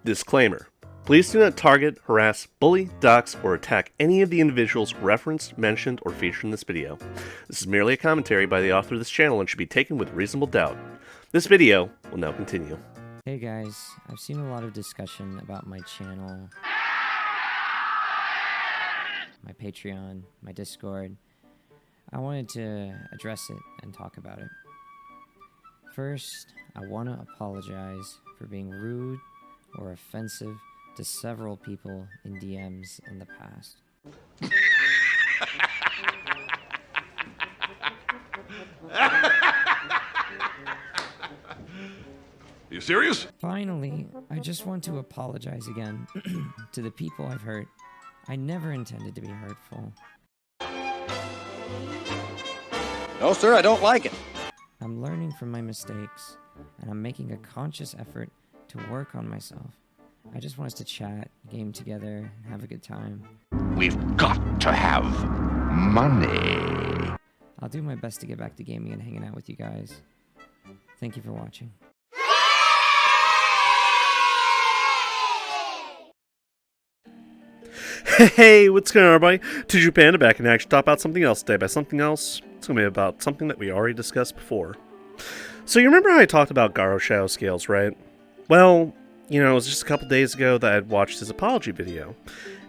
Disclaimer. Please do not target, harass, bully, dox, or attack any of the individuals referenced, mentioned, or featured in this video. This is merely a commentary by the author of this channel and should be taken with reasonable doubt. This video will now continue. Hey guys, I've seen a lot of discussion about my channel, my Patreon, my Discord. I wanted to address it and talk about it. First, I want to apologize for being rude or offensive to several people in DMs in the past. You serious? Finally, I just want to apologize again to the people I've hurt. I never intended to be hurtful. No, sir, I don't like it. I'm learning from my mistakes, and I'm making a conscious effort to work on myself. I just want us to chat, game together, and have a good time. We've got to have money. I'll do my best to get back to gaming and hanging out with you guys. Thank you for watching. Hey, what's going on, everybody? TujoPanda back in action. Talk about something else today. By something else, it's going to be about something that we already discussed before. So you remember how I talked about GaroShadowscale, right? Well, you know, it was just a couple days ago that I'd watched his apology video.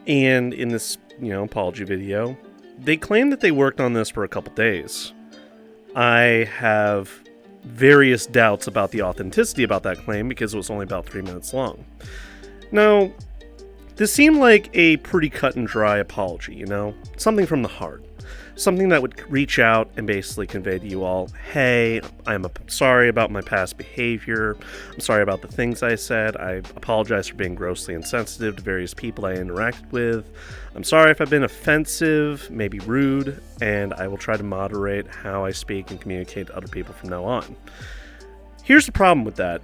And in this, apology video, they claimed that they worked on this for a couple days. I have various doubts about the authenticity about that claim because it was only about 3 minutes long. Now, this seemed like a pretty cut and dry apology, something from the heart. Something that would reach out and basically convey to you all, hey, I'm sorry about my past behavior. I'm sorry about the things I said. I apologize for being grossly insensitive to various people I interacted with. I'm sorry if I've been offensive, maybe rude, and I will try to moderate how I speak and communicate to other people from now on. Here's the problem with that.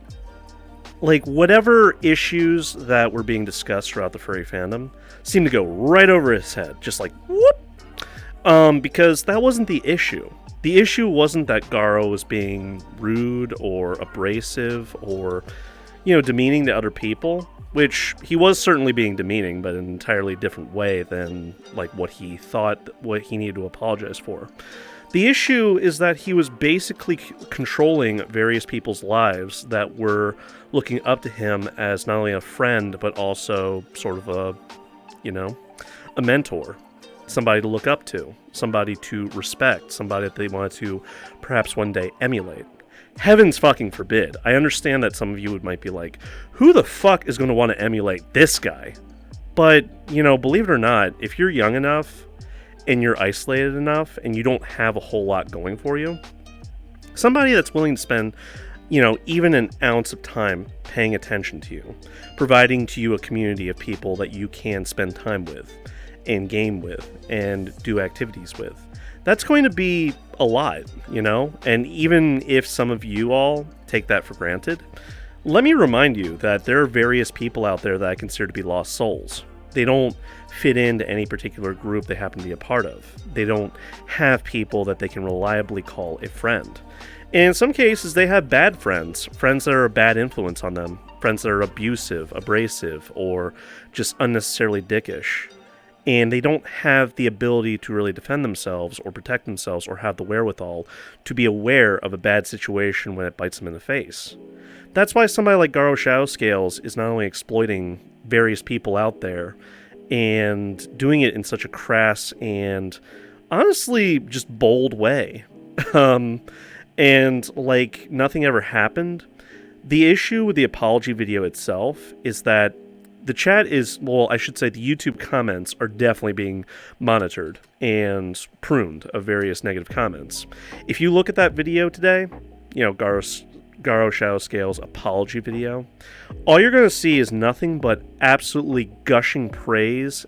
Like, whatever issues that were being discussed throughout the furry fandom seemed to go right over his head, just like, whoop! Because that wasn't the issue. The issue wasn't that Garo was being rude or abrasive or, demeaning to other people, which he was certainly being demeaning, but in an entirely different way than, like, what he thought, what he needed to apologize for. The issue is that he was basically controlling various people's lives that were looking up to him as not only a friend, but also sort of a mentor. Somebody to look up to, somebody to respect, somebody that they wanted to perhaps one day emulate. Heavens fucking forbid. I understand that some of you might be like, who the fuck is going to want to emulate this guy? But, believe it or not, if you're young enough and you're isolated enough and you don't have a whole lot going for you, somebody that's willing to spend, even an ounce of time paying attention to you, providing to you a community of people that you can spend time with, and game with, and do activities with. That's going to be a lot, And even if some of you all take that for granted, let me remind you that there are various people out there that I consider to be lost souls. They don't fit into any particular group they happen to be a part of. They don't have people that they can reliably call a friend. And in some cases, they have bad friends that are a bad influence on them, friends that are abusive, abrasive, or just unnecessarily dickish. And they don't have the ability to really defend themselves or protect themselves or have the wherewithal to be aware of a bad situation when it bites them in the face. That's why somebody like GaroShadowscale is not only exploiting various people out there and doing it in such a crass and honestly just bold way. And like nothing ever happened. The issue with the apology video itself is that the chat is, I should say the YouTube comments are definitely being monitored and pruned of various negative comments. If you look at that video today, GaroShadowscale's apology video, all you're going to see is nothing but absolutely gushing praise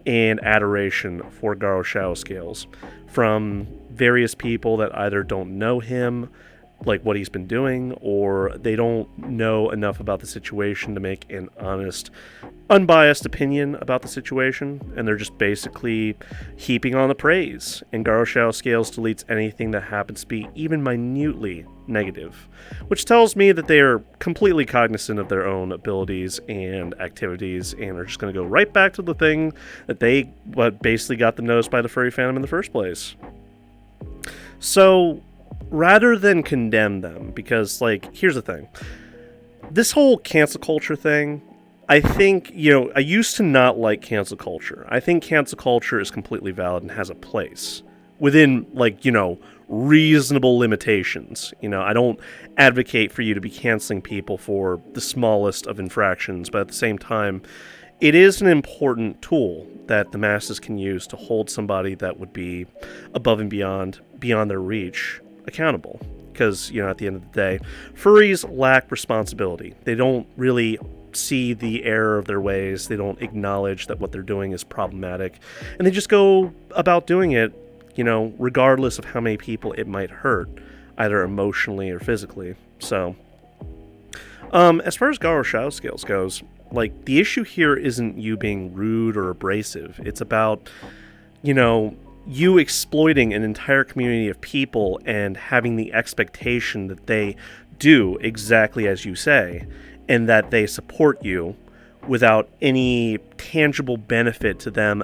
and adoration for GaroShadowscale from various people that either don't know him, like what he's been doing, or they don't know enough about the situation to make an honest, unbiased opinion about the situation, and they're just basically heaping on the praise. And GaroShadowscale deletes anything that happens to be even minutely negative, which tells me that they are completely cognizant of their own abilities and activities, and are just going to go right back to the thing that what basically got them noticed by the furry fandom in the first place. So rather than condemn them, because, like, here's the thing. This whole cancel culture thing, I think, I used to not like cancel culture. I think cancel culture is completely valid and has a place within, reasonable limitations. I don't advocate for you to be canceling people for the smallest of infractions, but at the same time, it is an important tool that the masses can use to hold somebody that would be above and beyond their reach accountable. Because, at the end of the day, furries lack responsibility. They don't really see the error of their ways. They don't acknowledge that what they're doing is problematic. And they just go about doing it, regardless of how many people it might hurt, either emotionally or physically. So, as far as GaroShadowscale goes, the issue here isn't you being rude or abrasive. It's about, you exploiting an entire community of people and having the expectation that they do exactly as you say, and that they support you without any tangible benefit to them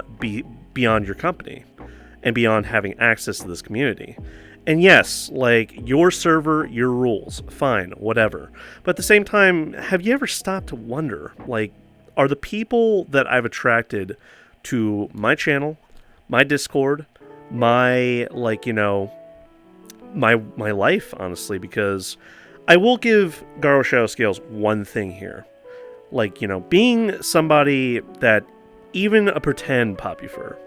beyond your company and beyond having access to this community. And yes, your server, your rules, fine, whatever. But at the same time, have you ever stopped to wonder, are the people that I've attracted to my channel, my Discord, my my life, honestly, because I will give GaroShadowscale one thing here. Being somebody that, even a pretend Popufur,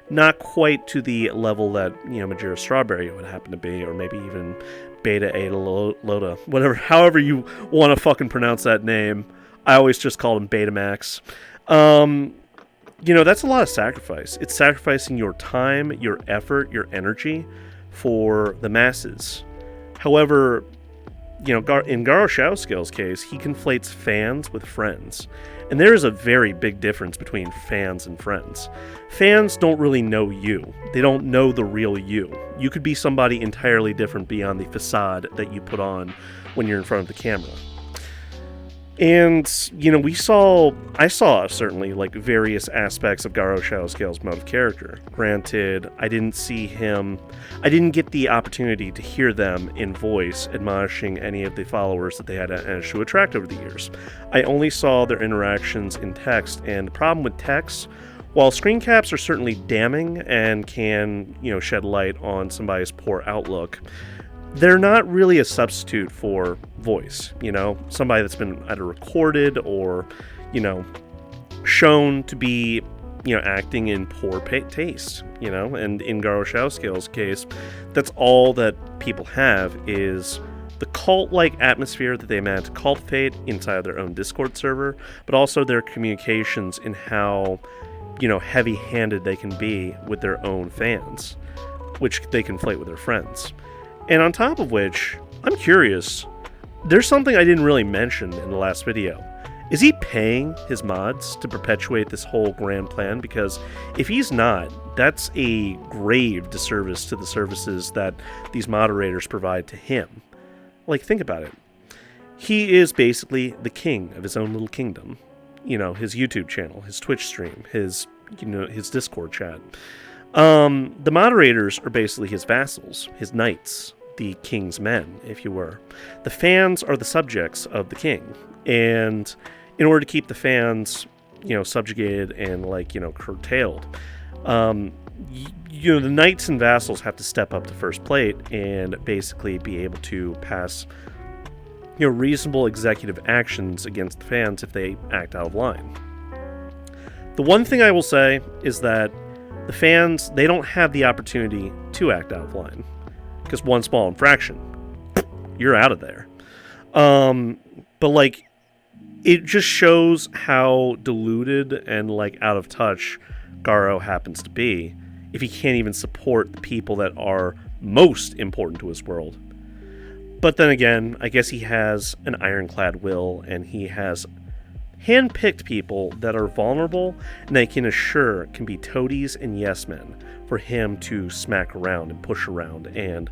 not quite to the level that, Majora Strawberry would happen to be, or maybe even Beta Ada Loda, whatever, however you want to fucking pronounce that name. I always just called him Betamax. That's a lot of sacrifice. It's sacrificing your time, your effort, your energy for the masses. However, in GaroShadowscale's case, he conflates fans with friends. And there is a very big difference between fans and friends. Fans don't really know you. They don't know the real you. You could be somebody entirely different beyond the facade that you put on when you're in front of the camera. And, I saw certainly, various aspects of GaroShadowscale's mode of character. Granted, I didn't get the opportunity to hear them in voice admonishing any of the followers that they had managed to attract over the years. I only saw their interactions in text, and the problem with text, while screen caps are certainly damning and can, shed light on somebody's poor outlook, they're not really a substitute for voice, somebody that's been either recorded or, shown to be, acting in poor taste, and in GaroShadowscale's case, that's all that people have is the cult-like atmosphere that they managed to cultivate inside their own Discord server, but also their communications in how, heavy-handed they can be with their own fans, which they conflate with their friends. And on top of which, I'm curious, there's something I didn't really mention in the last video. Is he paying his mods to perpetuate this whole grand plan? Because if he's not, that's a grave disservice to the services that these moderators provide to him. Think about it. He is basically the king of his own little kingdom. His YouTube channel, his Twitch stream, his Discord chat. The moderators are basically his vassals, his knights, the king's men, if you were. The fans are the subjects of the king, and in order to keep the fans, subjugated and curtailed, the knights and vassals have to step up to first plate and basically be able to pass, reasonable executive actions against the fans if they act out of line. The one thing I will say is that the fans, they don't have the opportunity to act out of line. Because one small infraction, you're out of there. But it just shows how diluted and out of touch Garo happens to be if he can't even support the people that are most important to his world. But then again, I guess he has an ironclad will, and he has handpicked people that are vulnerable and they can assure can be toadies and yes men for him to smack around and push around and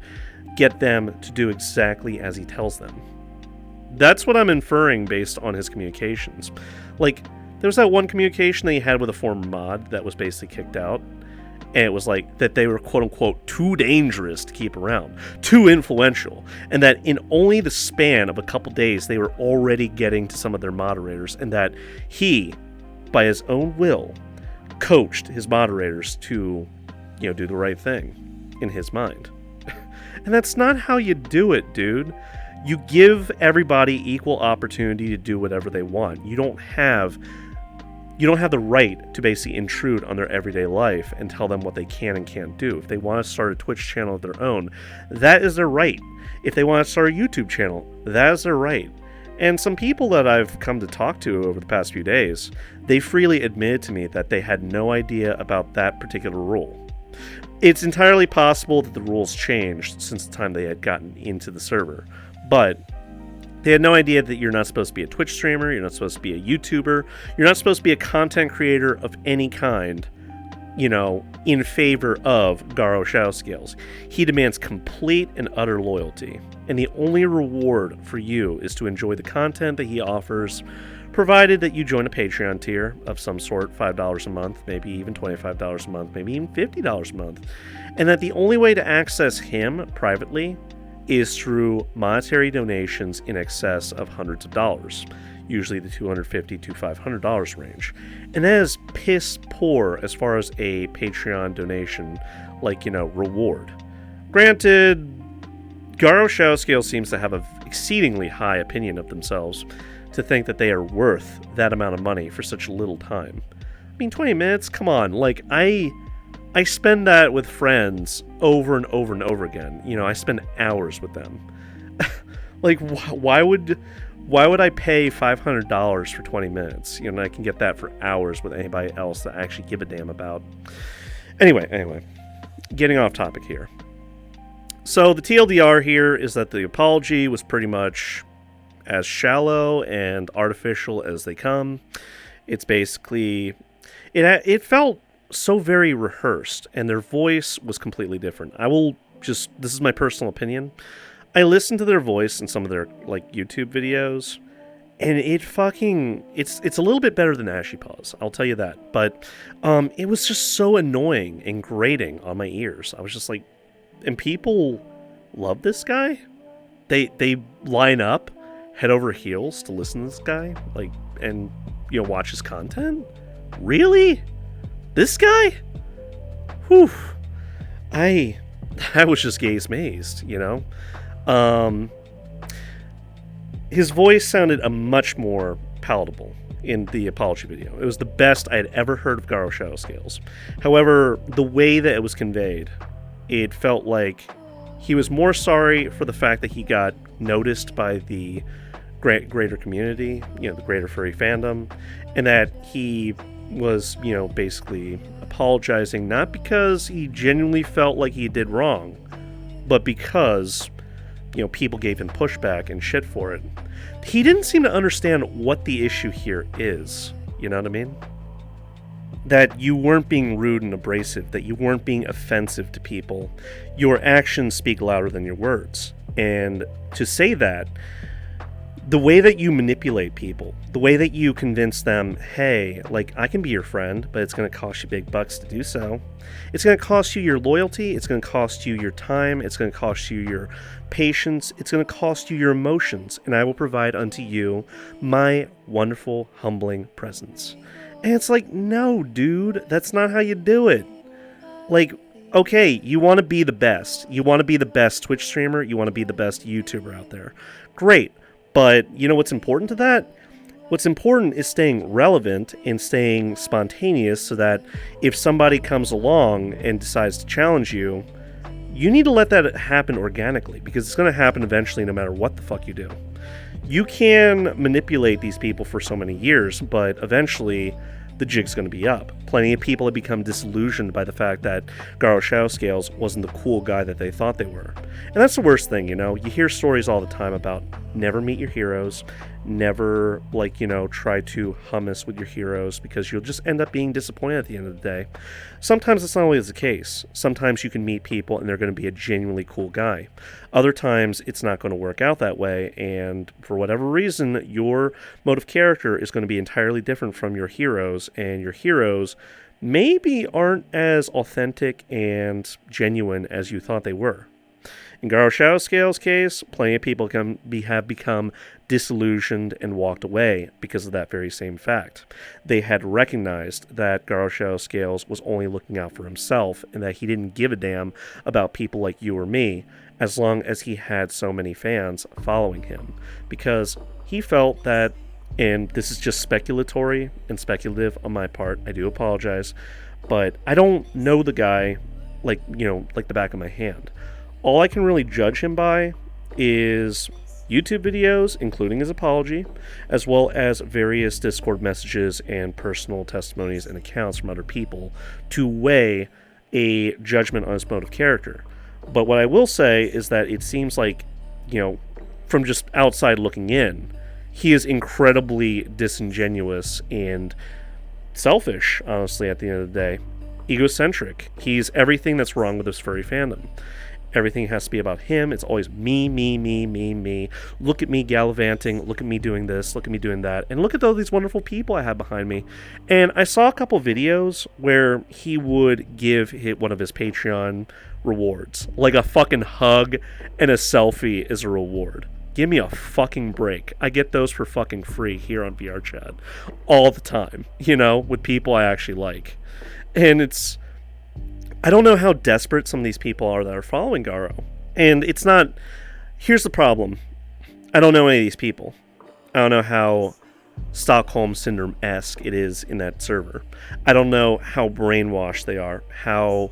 get them to do exactly as he tells them. That's what I'm inferring based on his communications. Like, there was that one communication that he had with a former mod that was basically kicked out, and it was like that they were quote-unquote too dangerous to keep around, too influential, and that in only the span of a couple days they were already getting to some of their moderators, and that he, by his own will, coached his moderators to, do the right thing in his mind. And that's not how you do it, dude. You give everybody equal opportunity to do whatever they want. You don't have the right to basically intrude on their everyday life and tell them what they can and can't do. If they want to start a Twitch channel of their own, that is their right. If they want to start a YouTube channel, that is their right. And some people that I've come to talk to over the past few days, they freely admitted to me that they had no idea about that particular rule. It's entirely possible that the rules changed since the time they had gotten into the server, but they had no idea that you're not supposed to be a Twitch streamer, you're not supposed to be a YouTuber, you're not supposed to be a content creator of any kind, in favor of GaroShadowscale. He demands complete and utter loyalty, and the only reward for you is to enjoy the content that he offers, provided that you join a Patreon tier of some sort, $5 a month, maybe even $25 a month, maybe even $50 a month, and that the only way to access him privately is through monetary donations in excess of hundreds of dollars, usually the $250 to $500 range. And that is piss poor as far as a Patreon donation, reward. Granted, GaroShadowscale seems to have an exceedingly high opinion of themselves to think that they are worth that amount of money for such little time. I mean, 20 minutes? Come on. I spend that with friends over and over and over again. I spend hours with them. Why would I pay $500 for 20 minutes? And I can get that for hours with anybody else that I actually give a damn about. Anyway, getting off topic here. So the TLDR here is that the apology was pretty much as shallow and artificial as they come. It's basically, it felt so very rehearsed, and their voice was completely different. This is my personal opinion. I listened to their voice in some of their YouTube videos, and it's a little bit better than Ashy Paws, I'll tell you that. But it was just so annoying and grating on my ears. I was just like, and people love this guy? They line up head over heels to listen to this guy, and watch his content? Really? This guy? Whew. I was just gaze-mazed, His voice sounded much more palatable in the apology video. It was the best I had ever heard of GaroShadowscale. However, the way that it was conveyed, it felt like he was more sorry for the fact that he got noticed by the greater community, the greater furry fandom, and that he was, basically apologizing not because he genuinely felt like he did wrong, but because, people gave him pushback and shit for it. He didn't seem to understand what the issue here is, you know what I mean? That you weren't being rude and abrasive, that you weren't being offensive to people. Your actions speak louder than your words. And to say that, the way that you manipulate people, the way that you convince them, hey, I can be your friend, but it's going to cost you big bucks to do so. It's going to cost you your loyalty. It's going to cost you your time. It's going to cost you your patience. It's going to cost you your emotions. And I will provide unto you my wonderful, humbling presence. And it's no, dude, that's not how you do it. Okay, you want to be the best. You want to be the best Twitch streamer. You want to be the best YouTuber out there. Great. But you know what's important to that? What's important is staying relevant and staying spontaneous so that if somebody comes along and decides to challenge you, you need to let that happen organically, because it's going to happen eventually no matter what the fuck you do. You can manipulate these people for so many years, but eventually the jig's going to be up. Plenty of people have become disillusioned by the fact that GaroShadowscale wasn't the cool guy that they thought they were. And that's the worst thing, you know? You hear stories all the time about never meet your heroes, never, like, you know, try to hummus with your heroes, because you'll just end up being disappointed at the end of the day. Sometimes it's not always the case. Sometimes you can meet people and they're going to be a genuinely cool guy. Other times it's not going to work out that way, and for whatever reason, your mode of character is going to be entirely different from your heroes, and your heroes maybe aren't as authentic and genuine as you thought they were. In GaroShadowscale's case, plenty of people have become disillusioned and walked away because of that very same fact. They had recognized that GaroShadowscale was only looking out for himself, and that he didn't give a damn about people like you or me, as long as he had so many fans following him. Because he felt that, and this is just speculatory and speculative on my part, I do apologize, but I don't know the guy like the back of my hand. All I can really judge him by is YouTube videos, including his apology, as well as various Discord messages and personal testimonies and accounts from other people to weigh a judgment on his mode of character. But what I will say is that it seems like, you know, from just outside looking in, he is incredibly disingenuous and selfish, honestly, at the end of the day. Egocentric. He's everything that's wrong with this furry fandom. Everything has to be about him. It's always me, me, me, me, me. Look at me gallivanting. Look at me doing this. Look at me doing that. And look at all these wonderful people I have behind me. And I saw a couple videos where he would give one of his Patreon rewards. Like a fucking hug and a selfie is a reward. Give me a fucking break. I get those for fucking free here on VR Chat. All the time. You know, with people I actually like. And it's... I don't know how desperate some of these people are that are following Garo. And it's not... Here's the problem. I don't know any of these people. I don't know how Stockholm Syndrome-esque it is in that server. I don't know how brainwashed they are, how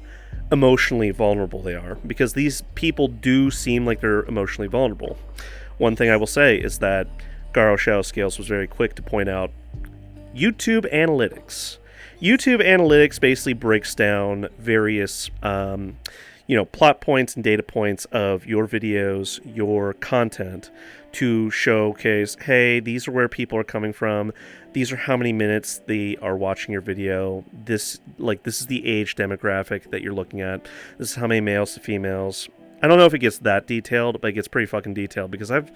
emotionally vulnerable they are, because these people do seem like they're emotionally vulnerable. One thing I will say is that GaroShadowscale was very quick to point out YouTube analytics. YouTube analytics basically breaks down various, plot points and data points of your videos, your content, to showcase, hey, these are where people are coming from. These are how many minutes they are watching your video. This is the age demographic that you're looking at. This is how many males to females. I don't know if it gets that detailed, but it gets pretty fucking detailed, because I've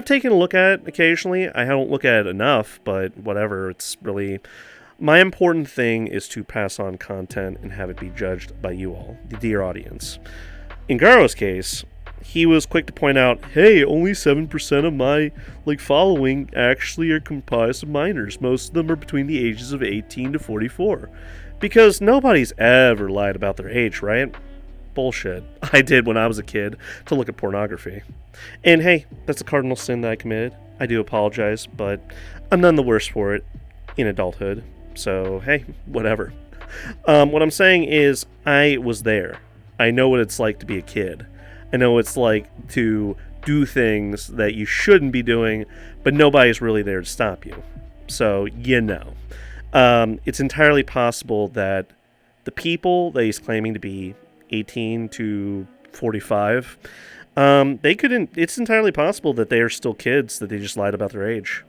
taken a look at it occasionally. I don't look at it enough, but whatever. It's really... My important thing is to pass on content and have it be judged by you all, the dear audience. In Garo's case, he was quick to point out, hey, only 7% of my following actually are comprised of minors. Most of them are between the ages of 18 to 44. Because nobody's ever lied about their age, right? Bullshit. I did when I was a kid to look at pornography. And hey, that's a cardinal sin that I committed. I do apologize, but I'm none the worse for it in adulthood. So, hey, whatever. What I'm saying is, I was there. I know what it's like to be a kid. I know what it's like to do things that you shouldn't be doing, but nobody's really there to stop you. So, you know. It's entirely possible that the people that he's claiming to be 18 to 45, it's entirely possible that they are still kids, that they just lied about their age.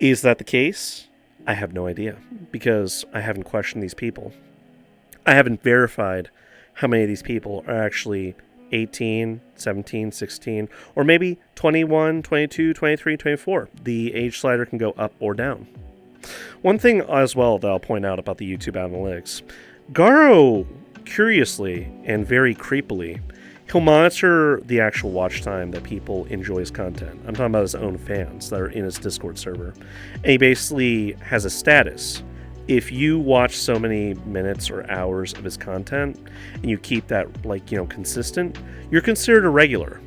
Is that the case? I have no idea, because I haven't questioned these people. I haven't verified how many of these people are actually 18, 17, 16, or maybe 21, 22, 23, 24. The age slider can go up or down. One thing as well that I'll point out about the YouTube analytics, Garo, curiously and very creepily, he'll monitor the actual watch time that people enjoy his content. I'm talking about his own fans that are in his Discord server. And he basically has a status. If you watch so many minutes or hours of his content, and you keep that, consistent, you're considered a regular.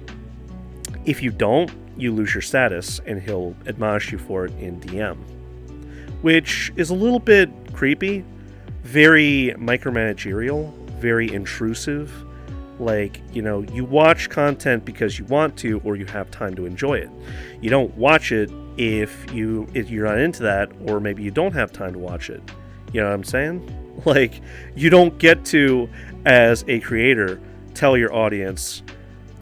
If you don't, you lose your status, and he'll admonish you for it in DM. Which is a little bit creepy, very micromanagerial, very intrusive. Like, you watch content because you want to or you have time to enjoy it. You don't watch it if you're not into that, or maybe you don't have time to watch it. You know what I'm saying? Like, you don't get to, as a creator, tell your audience,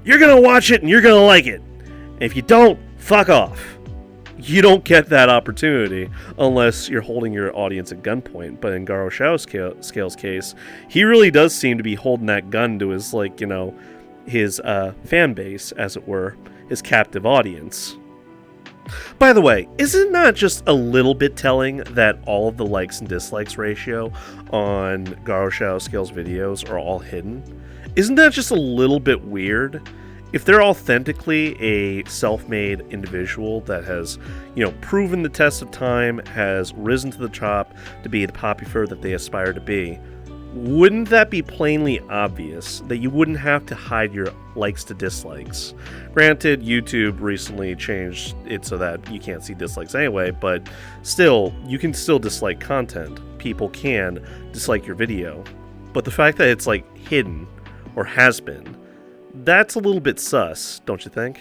you're going to watch it and you're going to like it. And if you don't, fuck off. You don't get that opportunity unless you're holding your audience at gunpoint. But in GaroShadowscale's case, he really does seem to be holding that gun to his, his fan base, as it were, his captive audience. By the way, isn't it not just a little bit telling that all of the likes and dislikes ratio on GaroShadowscale's videos are all hidden? Isn't that just a little bit weird? If they're authentically a self-made individual that has, proven the test of time, has risen to the top to be the Popufur that they aspire to be, wouldn't that be plainly obvious that you wouldn't have to hide your likes to dislikes? Granted, YouTube recently changed it so that you can't see dislikes anyway, but still, you can still dislike content. People can dislike your video. But the fact that it's, hidden, or has been, that's a little bit sus, don't you think?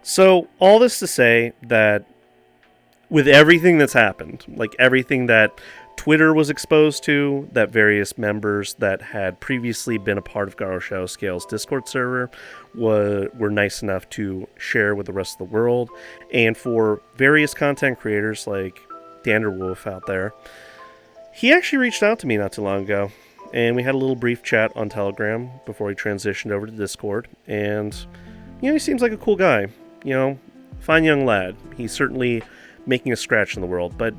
So, all this to say that with everything that's happened, everything that Twitter was exposed to, that various members that had previously been a part of GaroShadowscale's Discord server were nice enough to share with the rest of the world, and for various content creators like danderwolf out there, he actually reached out to me not too long ago. And we had a little brief chat on Telegram before he transitioned over to Discord. And, he seems like a cool guy. Fine young lad. He's certainly making a scratch in the world. But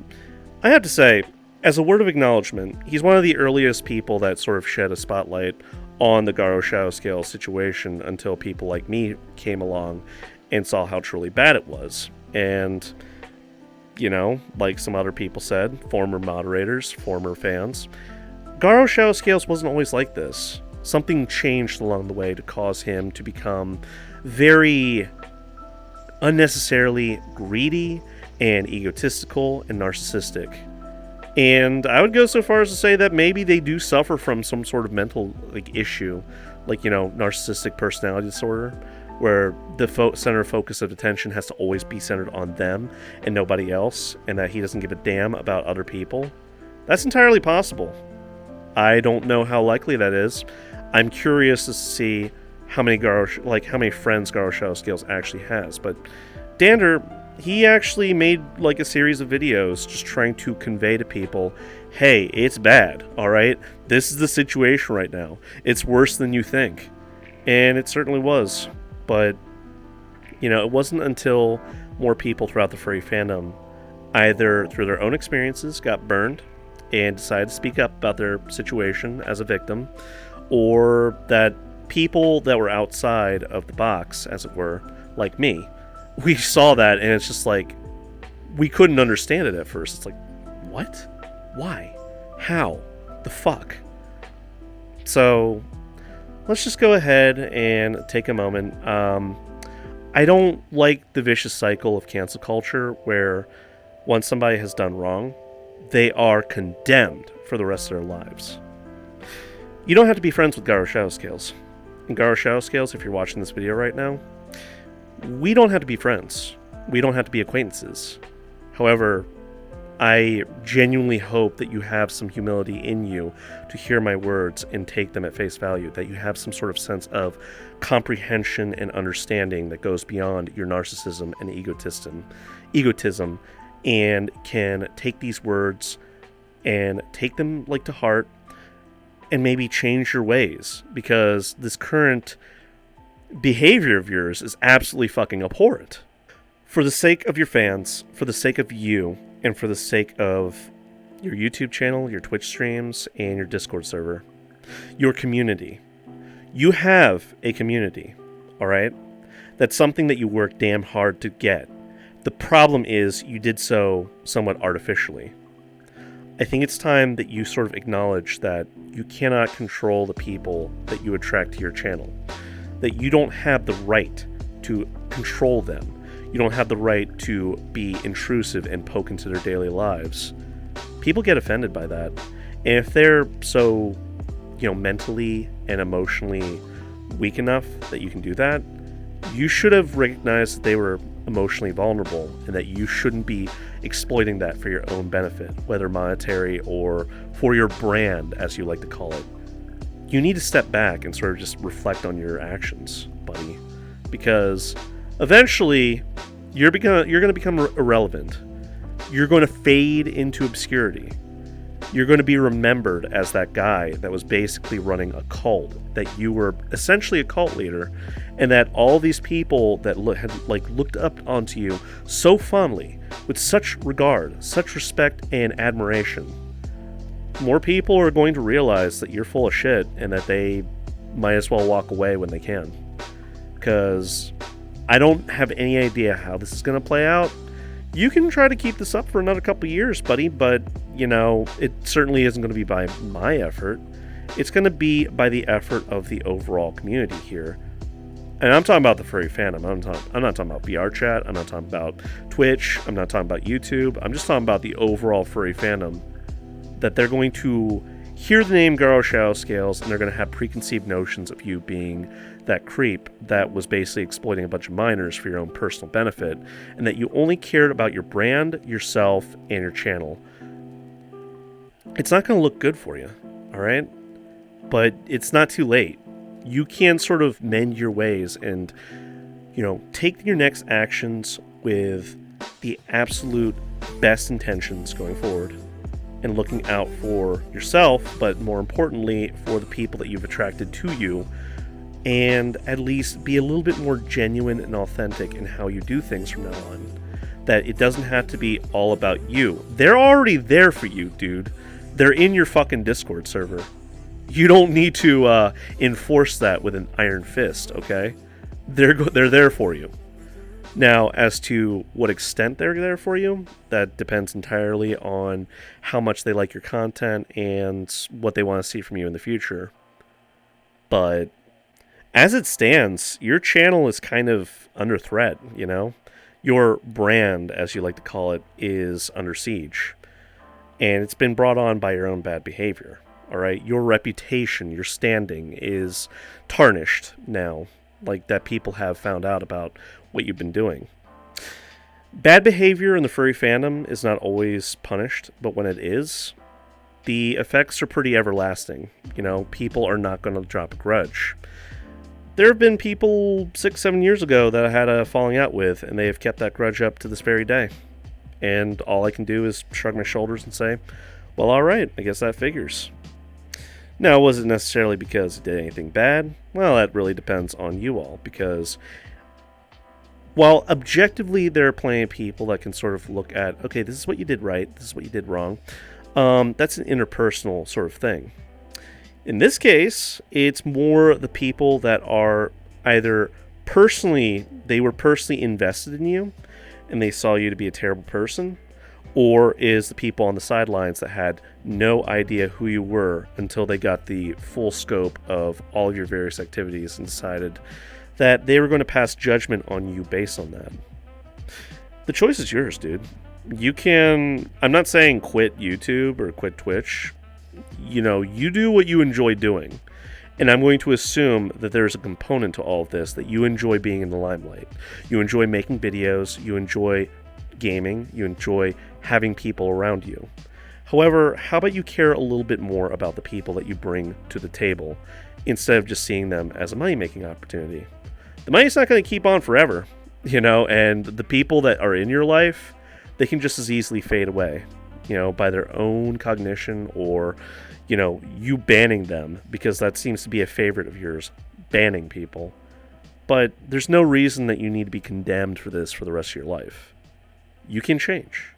I have to say, as a word of acknowledgement, he's one of the earliest people that sort of shed a spotlight on the GaroShadowscale situation until people like me came along and saw how truly bad it was. And, like some other people said, former moderators, former fans, GaroShadowscale wasn't always like this. Something changed along the way to cause him to become very unnecessarily greedy and egotistical and narcissistic. And I would go so far as to say that maybe they do suffer from some sort of mental issue, narcissistic personality disorder, where the center of focus of attention has to always be centered on them and nobody else, and that he doesn't give a damn about other people. That's entirely possible. I don't know how likely that is. I'm curious to see how many friends GaroShadowscale actually has. But Dander, he actually made a series of videos just trying to convey to people, hey, it's bad, alright? This is the situation right now. It's worse than you think. And it certainly was. But, it wasn't until more people throughout the furry fandom, either through their own experiences, got burned, and decided to speak up about their situation as a victim, or that people that were outside of the box, as it were, like me, we saw that and it's just we couldn't understand it at first. It's what? Why? How? The fuck? So, let's just go ahead and take a moment. I don't like the vicious cycle of cancel culture where once somebody has done wrong, they are condemned for the rest of their lives. You don't have to be friends with GaroShadowscale. In GaroShadowscale, if you're watching this video right now, we don't have to be friends. We don't have to be acquaintances. However, I genuinely hope that you have some humility in you to hear my words and take them at face value, that you have some sort of sense of comprehension and understanding that goes beyond your narcissism and egotism, and can take these words and take them to heart and maybe change your ways, because this current behavior of yours is absolutely fucking abhorrent. For the sake of your fans, for the sake of you, and for the sake of your YouTube channel, your Twitch streams, and your Discord server, your community. You have a community, alright? That's something that you work damn hard to get. The problem is you did so somewhat artificially. I think it's time that you sort of acknowledge that you cannot control the people that you attract to your channel. That you don't have the right to control them. You don't have the right to be intrusive and poke into their daily lives. People get offended by that. And if they're so, mentally and emotionally weak enough that you can do that, you should have recognized that they were emotionally vulnerable and that you shouldn't be exploiting that for your own benefit, whether monetary or for your brand, as you like to call it. You need to step back and sort of just reflect on your actions, buddy, because eventually you're going to become irrelevant. You're going to fade into obscurity. You're going to be remembered as that guy that was basically running a cult, that you were essentially a cult leader, and that all these people that had looked up onto you so fondly, with such regard, such respect and admiration. More people are going to realize that you're full of shit and that they might as well walk away when they can. Because I don't have any idea how this is going to play out. You can try to keep this up for another couple years, buddy, but, it certainly isn't going to be by my effort. It's going to be by the effort of the overall community here. And I'm talking about the furry fandom. I'm not talking about VR chat. I'm not talking about Twitch. I'm not talking about YouTube. I'm just talking about the overall furry fandom. That they're going to hear the name GaroShadowscale and they're going to have preconceived notions of you being that creep that was basically exploiting a bunch of minors for your own personal benefit, and that you only cared about your brand, yourself, and your channel. It's not going to look good for you, alright? But it's not too late. You can sort of mend your ways and, take your next actions with the absolute best intentions going forward. And looking out for yourself, but more importantly, for the people that you've attracted to you, and at least be a little bit more genuine and authentic in how you do things from now on. That it doesn't have to be all about you. They're already there for you, dude. They're in your fucking Discord server. You don't need to enforce that with an iron fist, okay? They're there for you. Now, as to what extent they're there for you, that depends entirely on how much they like your content and what they want to see from you in the future. But as it stands, your channel is kind of under threat, Your brand, as you like to call it, is under siege. And it's been brought on by your own bad behavior, all right? Your reputation, your standing is tarnished now, like that people have found out about what you've been doing. Bad behavior in the furry fandom is not always punished, but when it is, the effects are pretty everlasting. People are not going to drop a grudge. There have been people 6-7 years ago that I had a falling out with, and they have kept that grudge up to this very day. And all I can do is shrug my shoulders and say, well, alright, I guess that figures. Now, was it necessarily because it did anything bad? Well, that really depends on you all, because while objectively there are plenty of people that can sort of look at, okay, this is what you did right, this is what you did wrong, that's an interpersonal sort of thing. In this case, it's more the people that are either they were personally invested in you, and they saw you to be a terrible person, or is the people on the sidelines that had no idea who you were until they got the full scope of all of your various activities and decided that they were going to pass judgment on you based on that. The choice is yours, dude. I'm not saying quit YouTube or quit Twitch. You do what you enjoy doing. And I'm going to assume that there's a component to all of this, that you enjoy being in the limelight. You enjoy making videos, you enjoy gaming, you enjoy having people around you. However, how about you care a little bit more about the people that you bring to the table, instead of just seeing them as a money-making opportunity? The money's not going to keep on forever, and the people that are in your life, they can just as easily fade away, by their own cognition, or you banning them, because that seems to be a favorite of yours, banning people. But there's no reason that you need to be condemned for this for the rest of your life. You can change.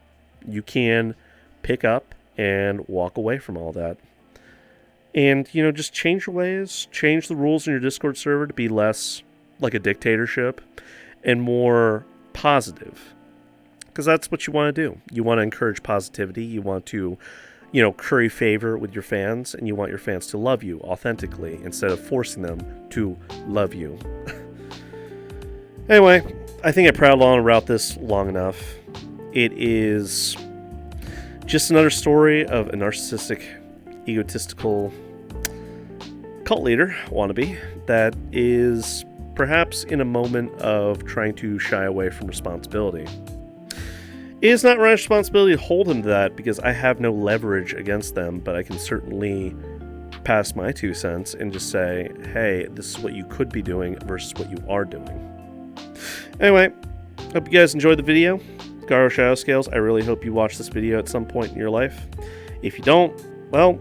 You can pick up and walk away from all that. And, just change your ways, change the rules in your Discord server to be less like a dictatorship and more positive. Because that's what you want to do. You want to encourage positivity. You want to curry favor with your fans, and you want your fans to love you authentically instead of forcing them to love you. Anyway, I think I prattled on about this long enough. It is just another story of a narcissistic, egotistical, cult leader wannabe that is perhaps in a moment of trying to shy away from responsibility. It is not my responsibility to hold him to that because I have no leverage against them, but I can certainly pass my 2 cents and just say, hey, this is what you could be doing versus what you are doing. Anyway, hope you guys enjoyed the video. GaroShadowscales, I really hope you watch this video at some point in your life. If you don't, well,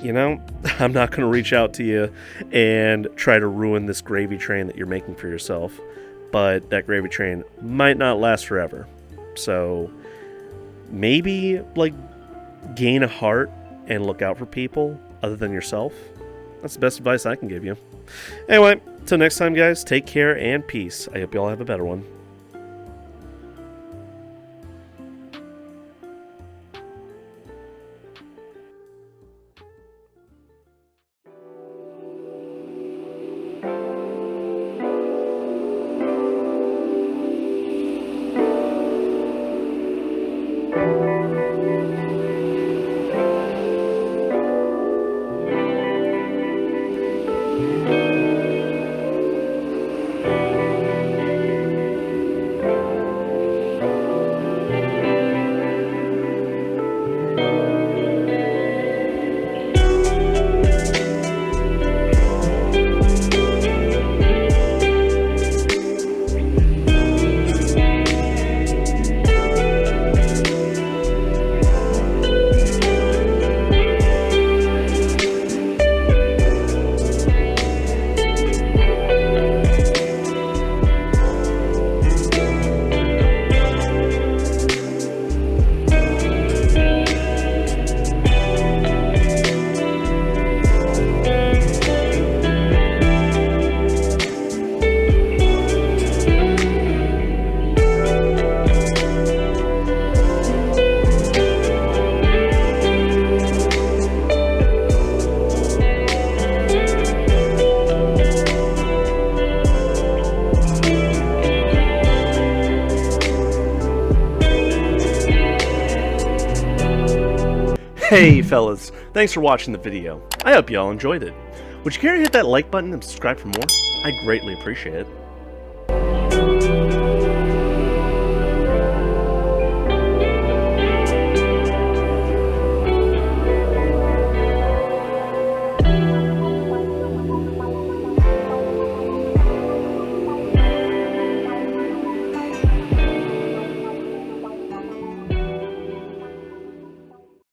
you know, I'm not going to reach out to you and try to ruin this gravy train that you're making for yourself, but that gravy train might not last forever. So maybe, like, gain a heart and look out for people other than yourself. That's the best advice I can give you. Anyway, till next time, guys, take care and peace. I hope you all have a better one. Hey fellas, thanks for watching the video. I hope you all enjoyed it. Would you care to hit that like button and subscribe for more? I'd greatly appreciate it.